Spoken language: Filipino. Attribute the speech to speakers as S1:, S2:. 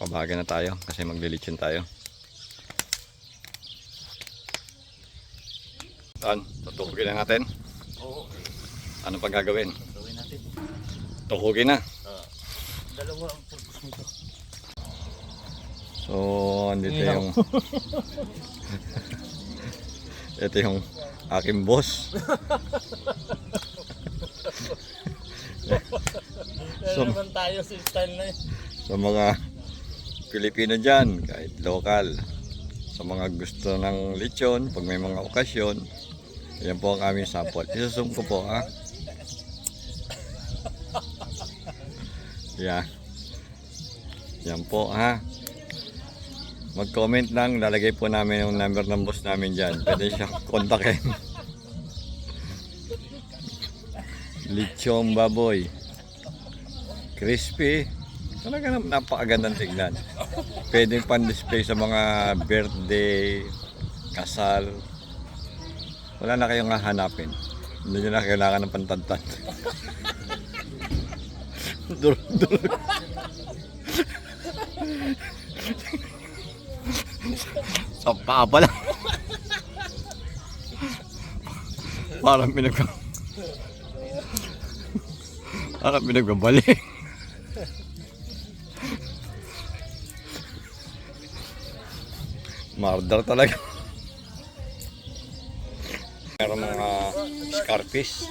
S1: Nakabaga na tayo kasi maglilitsyon tayo. Saan? Tutukugin na natin?
S2: Oo.
S1: Ano pang gagawin?
S2: Gawin natin.
S1: Tukugin na.
S2: Dalawa ang purpose nito.
S1: So, andito yung ito yung aking boss.
S2: Pero naman tayo sa style na yun.
S1: Sa mga Pilipino dyan, kahit lokal, sa mga gusto ng lechon, pag may mga okasyon, yan po ang aming sample. Isusum ko po, ha? Yeah. Yan po, ha? Mag-comment lang, lalagay po namin yung number ng boss namin dyan. Pwede siya kontakin. Lechong baboy. Crispy. Talaga napakagandang tignan. Pwede pan-display sa mga birthday, kasal. Wala na kayong hahanapin. Hindi nyo na kailangan ng pantantad. Durog-durog. Sa paa pa lang. Parang pinagbabalik. Mardar talaga. Meron mga scarfish.